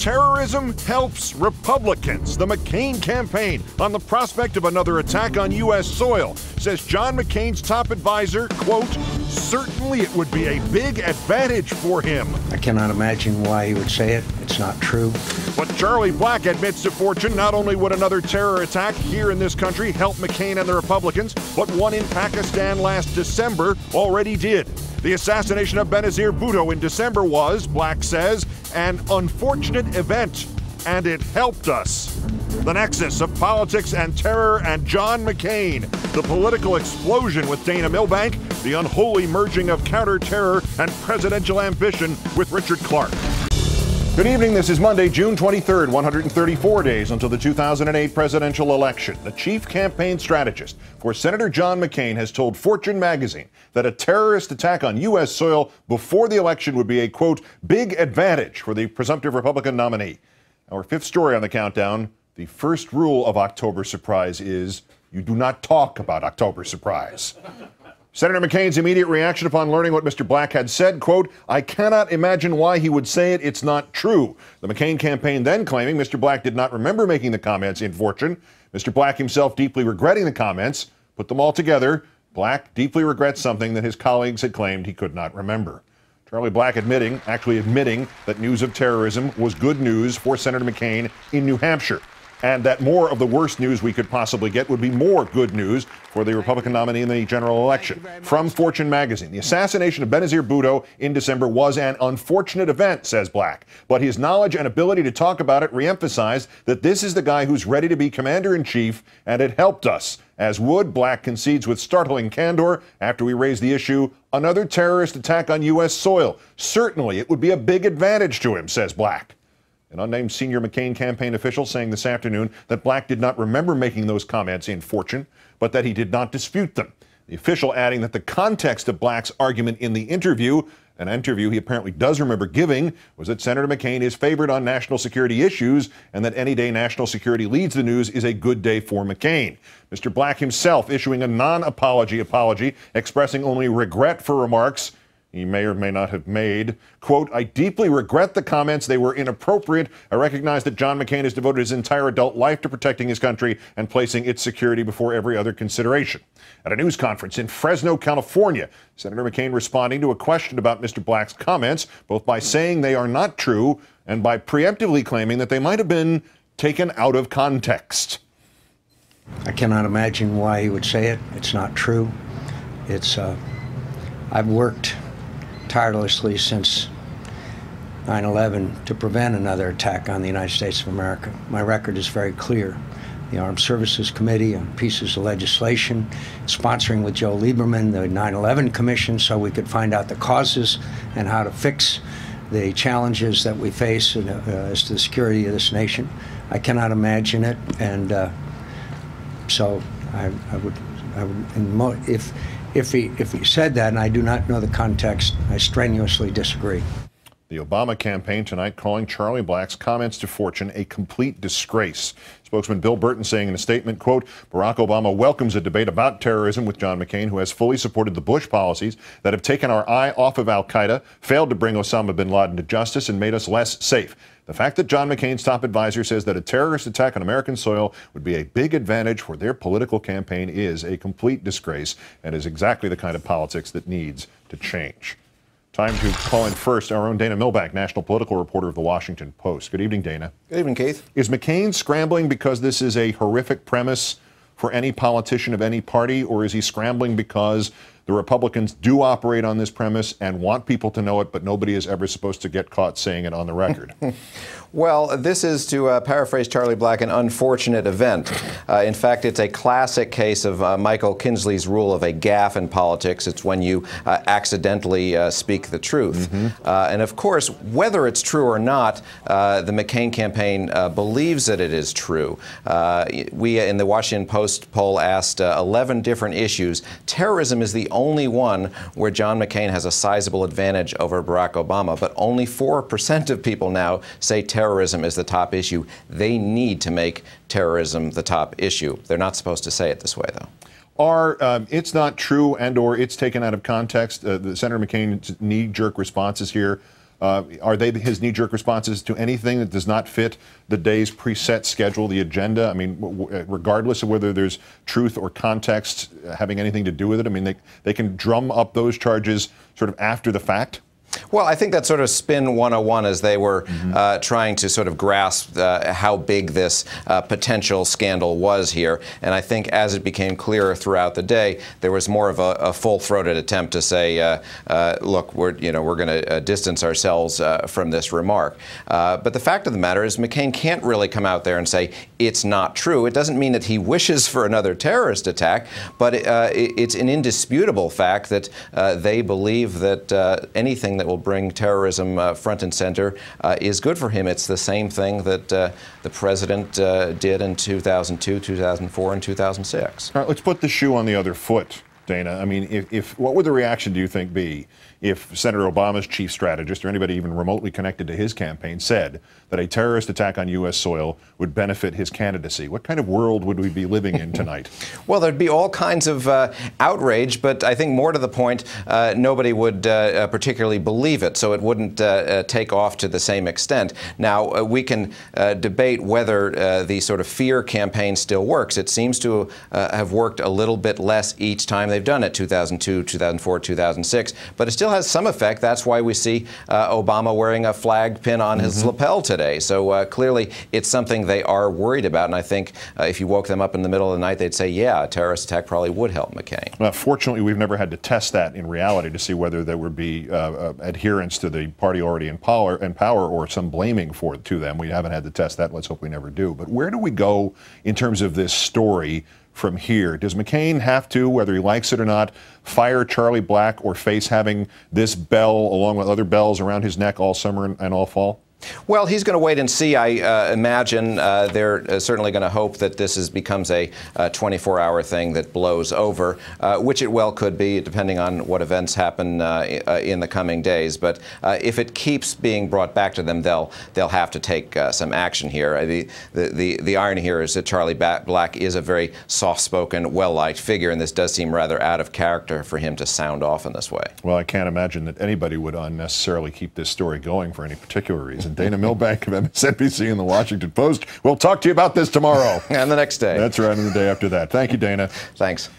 Terrorism helps Republicans. The McCain campaign on the prospect of another attack on U.S. soil. Says John McCain's top advisor, quote, certainly it would be a big advantage for him. I cannot imagine why he would say it. It's not true. But Charlie Black admits to Fortune not only would another terror attack here in this country help McCain and the Republicans, but one in Pakistan last December already did. The assassination of Benazir Bhutto in December was, Black says, an unfortunate event, and it helped us. The nexus of politics and terror and John McCain, the political explosion with Dana Milbank, the unholy merging of counter-terror and presidential ambition with Richard Clark. Good evening. This is Monday, June 23rd, 134 days until the 2008 presidential election. The chief campaign strategist for Senator John McCain has told Fortune magazine that a terrorist attack on U.S. soil before the election would be a, quote, big advantage for the presumptive Republican nominee. Our fifth story on the countdown, the first rule of October Surprise is you do not talk about October Surprise. Senator McCain's immediate reaction upon learning what Mr. Black had said, quote, I cannot imagine why he would say it. It's not true. The McCain campaign then claiming Mr. Black did not remember making the comments in Fortune. Mr. Black himself deeply regretting the comments. Put them all together. Black deeply regrets something that his colleagues had claimed he could not remember. Charlie Black actually admitting that news of terrorism was good news for Senator McCain in New Hampshire, and that more of the worst news we could possibly get would be more good news for the Republican nominee in the general election. From Fortune magazine, the assassination of Benazir Bhutto in December was an unfortunate event, says Black, but his knowledge and ability to talk about it reemphasized that this is the guy who's ready to be commander-in-chief, and it helped us. As Wood, Black concedes with startling candor after we raised the issue, another terrorist attack on U.S. soil. Certainly, it would be a big advantage to him, says Black. An unnamed senior McCain campaign official saying this afternoon that Black did not remember making those comments in Fortune, but that he did not dispute them. The official adding that the context of Black's argument in the interview, an interview he apparently does remember giving, was that Senator McCain is favored on national security issues and that any day national security leads the news is a good day for McCain. Mr. Black himself issuing a non-apology apology, expressing only regret for remarks he may or may not have made. Quote, I deeply regret the comments. They were inappropriate. I recognize that John McCain has devoted his entire adult life to protecting his country and placing its security before every other consideration. At a news conference in Fresno, California, Senator McCain responding to a question about Mr. Black's comments, both by saying they are not true and by preemptively claiming that they might have been taken out of context. I cannot imagine why he would say it. It's not true. I've worked tirelessly since 9/11 to prevent another attack on the United States of America. My record is very clear. The Armed Services Committee on pieces of legislation, sponsoring with Joe Olbermann the 9/11 Commission so we could find out the causes and how to fix the challenges that we face as to the security of this nation. I cannot imagine it, and so I would, if he said that, and I do not know the context, I strenuously disagree. The Obama campaign tonight calling Charlie Black's comments to Fortune a complete disgrace. Spokesman Bill Burton saying in a statement, quote, Barack Obama welcomes a debate about terrorism with John McCain, who has fully supported the Bush policies that have taken our eye off of al-Qaeda, failed to bring Osama bin Laden to justice, and made us less safe. The fact that John McCain's top advisor says that a terrorist attack on American soil would be a big advantage for their political campaign is a complete disgrace and is exactly the kind of politics that needs to change. Time to call in first our own Dana Milbank, national political reporter of the Washington Post. Good evening, Dana. Good evening, Keith. Is McCain scrambling because this is a horrific premise for any politician of any party, or is he scrambling because the Republicans do operate on this premise and want people to know it, but nobody is ever supposed to get caught saying it on the record? Well, this is, to paraphrase Charlie Black, an unfortunate event. In fact, it's a classic case of Michael Kinsley's rule of a gaffe in politics. It's when you accidentally speak the truth. And of course, whether it's true or not, the McCain campaign believes that it is true. We in the Washington Post poll asked 11 different issues. Terrorism is the only one where John McCain has a sizable advantage over Barack Obama, but only 4% of people now say terrorism is the top issue. They need to make terrorism the top issue. They're not supposed to say it this way, though. It's not true and or it's taken out of context, the Senator McCain's knee-jerk responses here Are they his knee-jerk responses to anything that does not fit the day's preset schedule, the agenda? I mean, regardless of whether there's truth or context having anything to do with it, I mean, they can drum up those charges sort of after the fact? Well, I think that's sort of spin 101 as they were trying to sort of grasp how big this potential scandal was here. And I think as it became clearer throughout the day, there was more of a full-throated attempt to say, look, we're going to distance ourselves from this remark. But the fact of the matter is McCain can't really come out there and say it's not true. It doesn't mean that he wishes for another terrorist attack, but it's an indisputable fact that they believe that anything that will bring terrorism front and center is good for him. It's the same thing that the president did in 2002, 2004, and 2006. All right, let's put the shoe on the other foot, Dana. I mean, what would the reaction, do you think, be if Senator Obama's chief strategist or anybody even remotely connected to his campaign said that a terrorist attack on U.S. soil would benefit his candidacy? What kind of world would we be living in tonight? Well, there'd be all kinds of outrage, but I think more to the point, nobody would particularly believe it, so it wouldn't take off to the same extent. Now, we can debate whether the sort of fear campaign still works. It seems to have worked a little bit less each time they've done it, 2002, 2004, 2006, but it still has some effect. That's why we see Obama wearing a flag pin on his lapel today. So clearly it's something they are worried about, and I think if you woke them up in the middle of the night, they'd say, yeah, a terrorist attack probably would help McCain. Well, fortunately, we've never had to test that in reality to see whether there would be adherence to the party already in power or some blaming to them. We haven't had to test that. Let's hope we never do. But where do we go in terms of this story from here? Does McCain have to, whether he likes it or not, fire Charlie Black or face having this bell along with other bells around his neck all summer and all fall? Well, he's going to wait and see. I imagine they're certainly going to hope that this becomes a 24-hour thing that blows over, which it well could be, depending on what events happen in the coming days. But if it keeps being brought back to them, they'll have to take some action here. The irony here is that Charlie Black is a very soft-spoken, well-liked figure, and this does seem rather out of character for him to sound off in this way. Well, I can't imagine that anybody would unnecessarily keep this story going for any particular reason. Dana Milbank of MSNBC and the Washington Post. We'll talk to you about this tomorrow. And the next day. That's right, and the day after that. Thank you, Dana. Thanks.